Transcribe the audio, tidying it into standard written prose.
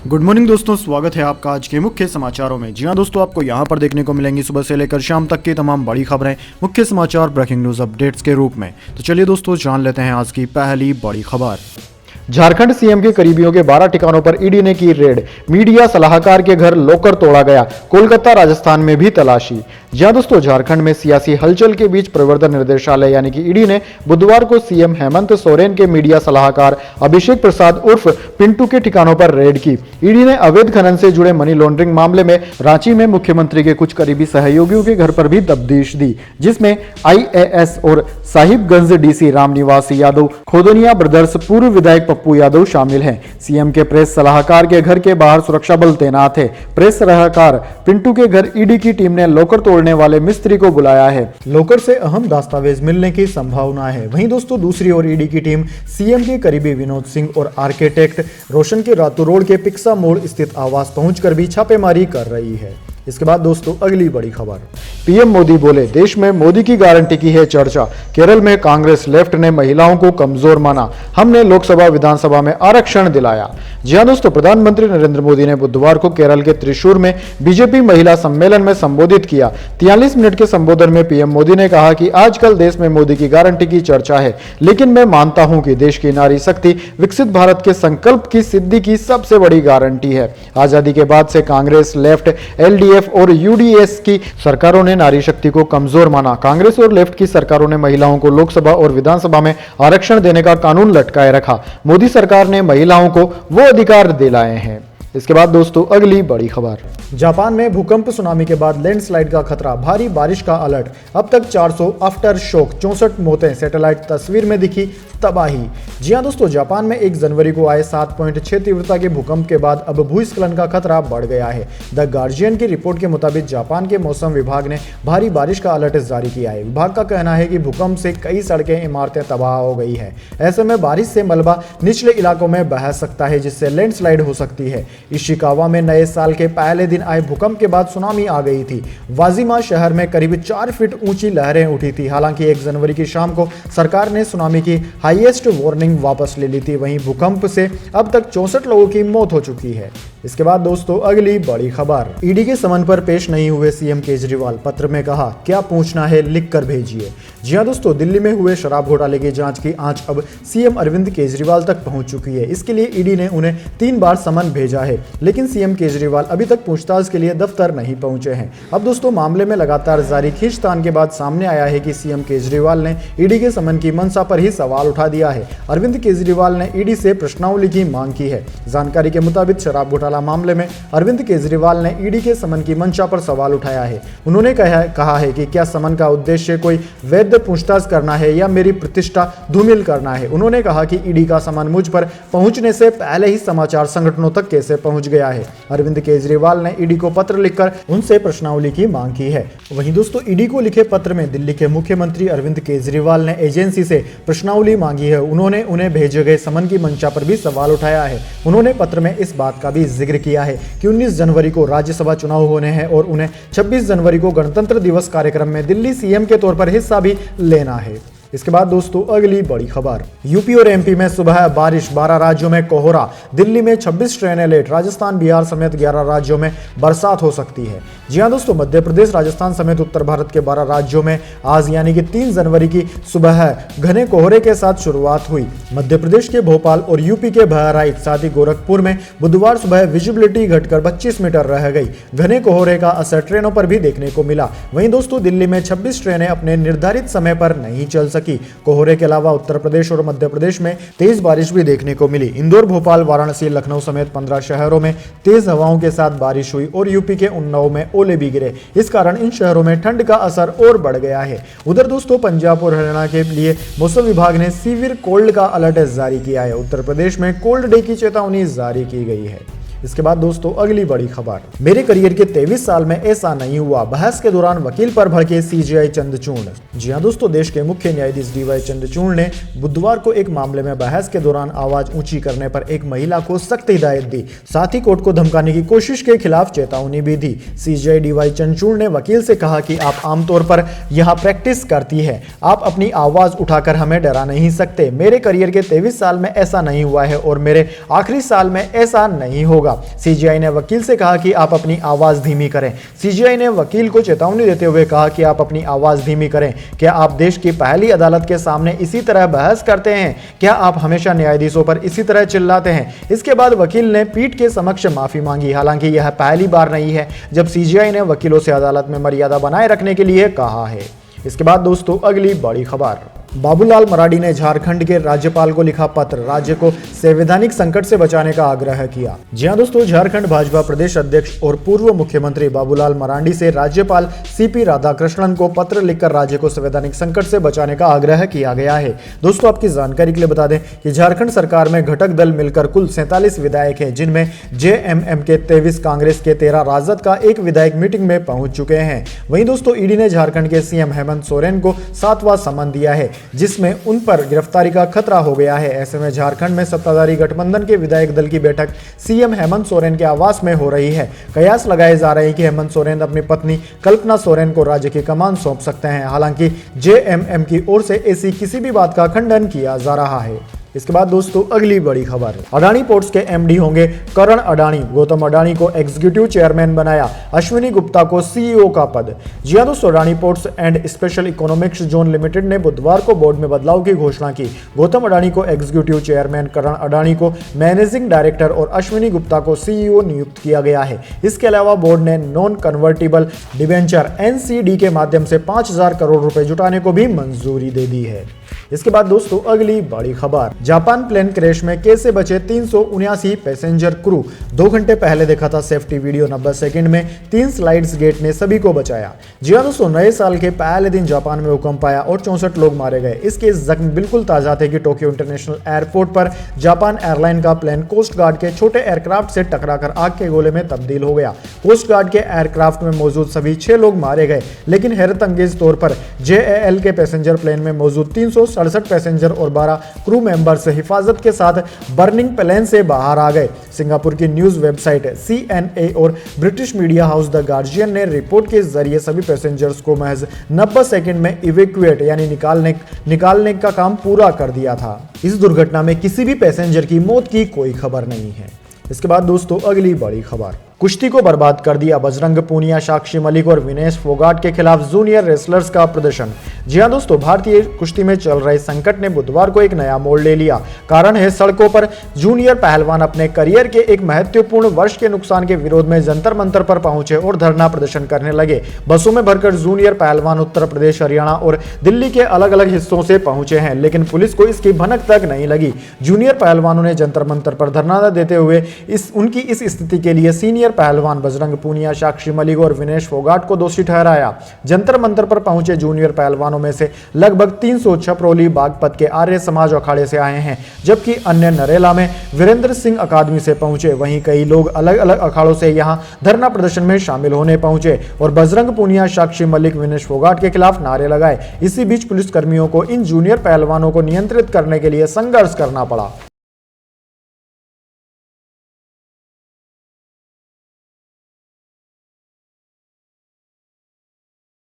Good morning दोस्तों, स्वागत है आपका आज के मुख्य समाचारों में। जी हाँ दोस्तों, आपको यहाँ पर देखने को मिलेंगी सुबह से लेकर शाम तक की तमाम बड़ी खबरें मुख्य समाचार ब्रेकिंग न्यूज अपडेट्स के रूप में। तो चलिए दोस्तों, जान लेते हैं आज की पहली बड़ी खबर। झारखंड सीएम के करीबियों के 12 ठिकानों पर ईडी ने की रेड। मीडिया सलाहकार के घर लॉकर तोड़ा गया। कोलकाता राजस्थान में भी तलाशी। जी हां दोस्तों, झारखंड में सियासी हलचल के बीच प्रवर्तन निर्देशालय यानी कि ईडी ने बुधवार को सीएम हेमंत सोरेन के मीडिया सलाहकार अभिषेक प्रसाद उर्फ पिंटू के ठिकानों पर रेड की। ईडी ने अवैध खनन से जुड़े मनी लॉन्ड्रिंग मामले में रांची में मुख्यमंत्री के कुछ करीबी सहयोगियों के घर पर भी तफ्तीश दी, जिसमें आईएएस और साहिबगंज डीसी रामनिवास यादव, खोदनिया ब्रदर्स पूर्व विधायक पप्पू यादव शामिल हैं। सीएम के प्रेस सलाहकार के घर के बाहर सुरक्षा बल तैनात है। प्रेस सलाहकार पिंटू के घर ईडी की टीम ने लॉकर तोड़ने वाले मिस्त्री को बुलाया है। लॉकर से अहम दस्तावेज मिलने की संभावना है। वहीं दोस्तों, दूसरी ओर ईडी की टीम सीएम के करीबी विनोद सिंह और आर्किटेक्ट रोशन के रातू रोड के पिक्सा मोड़ स्थित आवास पहुंचकर भी छापेमारी कर रही है। इसके बाद दोस्तों, अगली बड़ी खबर। पीएम मोदी बोले, देश में मोदी की गारंटी की है चर्चा। केरल में कांग्रेस लेफ्ट ने महिलाओं को कमजोर माना। हमने लोकसभा विधानसभा में आरक्षण दिलाया। जी हां दोस्तों, प्रधानमंत्री नरेंद्र मोदी ने बुधवार को केरल के त्रिशूर में बीजेपी महिला सम्मेलन में संबोधित किया। 43 मिनट के संबोधन में पीएम मोदी ने कहा कि आजकल देश में मोदी की गारंटी की चर्चा है, लेकिन मैं मानता हूं कि देश की नारी शक्ति विकसित भारत के संकल्प की सिद्धि की सबसे बड़ी गारंटी है। आजादी के बाद से कांग्रेस, लेफ्ट, एलडीएफ और यूडीएस की सरकारों ने नारी शक्ति को कमजोर माना। कांग्रेस और लेफ्ट की सरकारों ने महिलाओं को लोकसभा और विधानसभा में आरक्षण देने का कानून लटकाए रखा। मोदी सरकार ने महिलाओं को वो अधिकार दिलाए हैं। इसके बाद दोस्तों, अगली बड़ी खबर। जापान में भूकंप सुनामी के बाद लैंडस्लाइड का खतरा, भारी बारिश का अलर्ट। अब तक 400 आफ्टर शॉक, 64 मौतें। सैटेलाइट तस्वीर में दिखी तबाही। जी हां दोस्तों, जापान में 1 जनवरी को आए 7.6 तीव्रता के भूकंप के बाद अब भूस्खलन का खतरा बढ़ गया है। द गार्जियन की रिपोर्ट के मुताबिक जापान के मौसम विभाग ने भारी बारिश का अलर्ट जारी किया है। विभाग का कहना है कि भूकंप से कई सड़कें, इमारतें तबाह हो गई है। ऐसे में बारिश से मलबा निचले इलाकों में बह सकता है, जिससे लैंडस्लाइड हो सकती है। इशिकावा में नए साल के पहले दिन आए भूकंप के बाद सुनामी आ गई थी। वाजिमा शहर में करीब 4 फीट ऊंची लहरें उठी थी। हालांकि 1 जनवरी की शाम को सरकार ने सुनामी की हाईएस्ट वार्निंग वापस ले ली थी। वहीं भूकंप से अब तक 64 लोगों की मौत हो चुकी है। इसके बाद दोस्तों, अगली बड़ी खबर। ईडी के समन पर पेश नहीं हुए सीएम केजरीवाल। पत्र में कहा, क्या पूछना है लिख कर भेजिए। जी हां दोस्तों, दिल्ली में हुए शराब घोटाले की जांच की आंच अब सीएम अरविंद केजरीवाल तक पहुंच चुकी है। इसके लिए ईडी ने उन्हें 3 बार समन भेजा है, लेकिन सीएम केजरीवाल अभी तक पूछताछ के लिए दफ्तर नहीं पहुंचे हैं। अब दोस्तों, मामले में लगातार जारी खींचतान के बाद सामने आया है कि सीएम केजरीवाल ने ईडी के समन की मंशा पर ही सवाल उठा दिया है। अरविंद केजरीवाल ने ईडी से प्रश्नावली की मांग की है। जानकारी के मुताबिक शराब घोटाला मामले में अरविंद केजरीवाल ने ईडी के समन की मंशा पर सवाल उठाया है। उन्होंने कहा है कि क्या समन का उद्देश्य कोई वैध पूछताछ करना है या मेरी प्रतिष्ठा धूमिल करना है। उन्होंने कहा कि ईडी का समन मुझ पर पहुंचने से पहले ही समाचार संगठनों तक कैसे पहुंच गया है। अरविंद केजरीवाल ने ईडी को पत्र लिखकर उनसे प्रश्नावली की मांग की है। वहीं दोस्तों, ईडी को लिखे पत्र में दिल्ली के मुख्यमंत्री अरविंद केजरीवाल ने एजेंसी से प्रश्नावली मांगी है। उन्होंने उन्हें भेजे गए समन की मंशा पर भी सवाल उठाया है। उन्होंने पत्र में इस बात का भी जिक्र किया है कि 19 जनवरी को राज्यसभा चुनाव होने हैं और उन्हें 26 जनवरी को गणतंत्र दिवस कार्यक्रम में दिल्ली सीएम के तौर पर हिस्सा भी लेना है। इसके बाद दोस्तों, अगली बड़ी खबर। यूपी और एमपी में सुबह बारिश, 12 राज्यों में कोहरा। दिल्ली में 26 ट्रेनें लेट। राजस्थान, बिहार समेत 11 राज्यों में बरसात हो सकती है। जी हां दोस्तों, मध्य प्रदेश, राजस्थान समेत उत्तर भारत के 12 राज्यों में आज यानी कि 3 जनवरी की सुबह घने कोहरे के साथ शुरुआत हुई। मध्य प्रदेश के भोपाल और यूपी के बहराइच, साथ ही गोरखपुर में बुधवार सुबह विजिबिलिटी घटकर 25 मीटर रह गई। घने कोहरे का असर ट्रेनों पर भी देखने को मिला। वहीं दोस्तों, दिल्ली में 26 ट्रेनें अपने निर्धारित समय पर नहीं चल सकी। कोहरे के अलावा उत्तर प्रदेश और मध्य प्रदेश में तेज बारिश भी देखने को मिली। इंदौर, भोपाल, वाराणसी, लखनऊ समेत 15 शहरों में तेज हवाओं के साथ बारिश हुई और यूपी के उन्नाव में ओले भी गिरे। इस कारण इन शहरों में ठंड का असर और बढ़ गया है। उधर दोस्तों, पंजाब और हरियाणा के लिए मौसम विभाग ने सीवियर कोल्ड का अलर्ट जारी किया है। उत्तर प्रदेश में कोल्ड डे की चेतावनी जारी की गई है। इसके बाद दोस्तों, अगली बड़ी खबर। मेरे करियर के 23 साल में ऐसा नहीं हुआ। बहस के दौरान वकील पर भड़के सीजेआई चंद्रचूड़। जी हां दोस्तों, देश के मुख्य न्यायाधीश डीवाई चंद्रचूड़ ने बुधवार को एक मामले में बहस के दौरान आवाज ऊंची करने पर एक महिला को सख्त हिदायत दी। साथ ही कोर्ट को धमकाने की कोशिश के खिलाफ चेतावनी भी दी। सीजेआई डीवाई चंद्रचूड़ ने वकील से कहा कि आप आमतौर पर यहां प्रैक्टिस करती है, आप अपनी आवाज उठाकर हमें डरा नहीं सकते। मेरे करियर के 23 साल में ऐसा नहीं हुआ है और मेरे आखिरी साल में ऐसा नहीं होगा। होगा। सीजीआई ने वकील से कहा कि आप अपनी आवाज धीमी करें। सीजीआई ने वकील को चेतावनी देते हुए कहा कि आप अपनी आवाज धीमी करें। क्या आप देश की पहली अदालत के सामने इसी तरह बहस करते हैं? क्या आप हमेशा न्यायाधीशों पर इसी तरह चिल्लाते हैं? इसके बाद वकील ने पीठ के समक्ष माफी मांगी। हालांकि यह पहली बार नहीं है जब सीजीआई ने वकीलों से अदालत में मर्यादा बनाए रखने के लिए कहा है। इसके बाद दोस्तों अगली बड़ी खबर, बाबूलाल मरांडी ने झारखंड के राज्यपाल को लिखा पत्र, राज्य को संवैधानिक संकट से बचाने का आग्रह किया। जी हां दोस्तों, झारखंड भाजपा प्रदेश अध्यक्ष और पूर्व मुख्यमंत्री बाबूलाल मरांडी से राज्यपाल सीपी राधाकृष्णन को पत्र लिखकर राज्य को संवैधानिक संकट से बचाने का आग्रह किया गया है। दोस्तों आपकी जानकारी के लिए बता दें कि झारखंड सरकार में घटक दल मिलकर कुल 47 विधायक हैं, जिनमें जेएमएम के 23, कांग्रेस के 13, राजद का एक विधायक मीटिंग में पहुंच चुके हैं। वहीं दोस्तों ईडी ने झारखंड के सीएम हेमंत सोरेन को 7वां समन दिया है, जिसमें उन पर गिरफ्तारी का खतरा हो गया है। ऐसे में झारखंड में सत्ताधारी गठबंधन के विधायक दल की बैठक सीएम हेमंत सोरेन के आवास में हो रही है। कयास लगाए जा रहे हैं कि हेमंत सोरेन अपनी पत्नी कल्पना सोरेन को राज्य की कमान सौंप सकते हैं। हालांकि जेएमएम की ओर से ऐसी किसी भी बात का खंडन किया जा रहा है। इसके बाद दोस्तों अगली बड़ी खबर, अडानी पोर्ट्स के एमडी होंगे करण अडानी। गौतम अडानी को एग्जीक्यूटिव चेयरमैन बनाया, अश्विनी गुप्ता को सीईओ का पद। जी हां दोस्तों, Adani ports and special economics zone limited ने बुधवार को बोर्ड में बदलाव की घोषणा की। गौतम अडानी को एग्जीक्यूटिव चेयरमैन, करण अडानी को मैनेजिंग डायरेक्टर और अश्विनी गुप्ता को सीईओ नियुक्त किया गया है। इसके अलावा बोर्ड ने नॉन कन्वर्टिबल डिबेंचर एनसीडी के माध्यम से 5,000 करोड़ रुपए जुटाने को भी मंजूरी दे दी है। इसके बाद दोस्तों अगली बड़ी खबर, जापान प्लेन क्रैश में कैसे बचे 379 पैसेंजर क्रू। 2 घंटे पहले देखा था सेफ्टी वीडियो, 90 सेकंड में 3 स्लाइड्स गेट ने सभी को बचाया। जी हां दोस्तों, नए साल के पहले दिन जापान में भूकंप आया और 64 लोग मारे गए। इसके जख्म बिल्कुल ताजा थे कि टोक्यो इंटरनेशनल एयरपोर्ट पर जापान एयरलाइन का प्लेन कोस्ट गार्ड के छोटे एयरक्राफ्ट से टकराकर आग के गोले में तब्दील हो गया। कोस्ट गार्ड के एयरक्राफ्ट में मौजूद सभी 6 लोग मारे गए, लेकिन हैरत अंगेज तौर पर जेएएल के पैसेंजर प्लेन में मौजूद 367 पैसेंजर और 12 क्रू मेंबर्स हिफाजत के साथ बर्निंग प्लेन से बाहर आ गए। सिंगापुर की न्यूज वेबसाइट सीएनए और British media house the guardian ने रिपोर्ट के जरिए सभी पैसेंजर्स को महज 90 सेकंड में इवैक्यूएट यानी निकालने का काम पूरा कर दिया था। इस दुर्घटना में किसी भी पैसेंजर की मौत की कोई खबर नहीं है। इसके बाद दोस्तों अगली बड़ी खबर, कुश्ती को बर्बाद कर दिया, बजरंग पूनिया, साक्षी मलिक और विनेश फोगाट के खिलाफ जूनियर रेसलर्स का प्रदर्शन। जी हां दोस्तों, भारतीय कुश्ती में चल रहे संकट ने बुधवार को एक नया मोड़ ले लिया। कारण है सड़कों पर जूनियर पहलवान अपने करियर के एक महत्वपूर्ण वर्ष के नुकसान के विरोध में जंतर मंतर पर पहुंचे और धरना प्रदर्शन करने लगे। बसों में भरकर जूनियर पहलवान उत्तर प्रदेश, हरियाणा और दिल्ली के अलग अलग हिस्सों से पहुंचे हैं, लेकिन पुलिस को इसकी भनक तक नहीं लगी। जूनियर पहलवानों ने जंतर मंतर पर धरना देते हुए उनकी इस स्थिति के लिए सीनियर पहलवान बजरंग पूनिया, साक्षी मलिक और विनेश फोगाट को दोषी ठहराया। जंतर मंतर पर पहुंचे जूनियर पहलवानों में से लगभग 300 छपरौली बागपत के आर्य समाज अखाड़े से आए हैं, जबकि अन्य नरेला में वीरेंद्र सिंह अकादमी से पहुंचे। वहीं कई लोग अलग अलग अखाड़ों से यहां धरना प्रदर्शन में शामिल होने पहुंचे और बजरंग पूनिया, साक्षी मलिक, विनेश फोगाट के खिलाफ नारे लगाए। इसी बीच पुलिस कर्मियों को इन जूनियर पहलवानों को नियंत्रित करने के लिए संघर्ष करना पड़ा।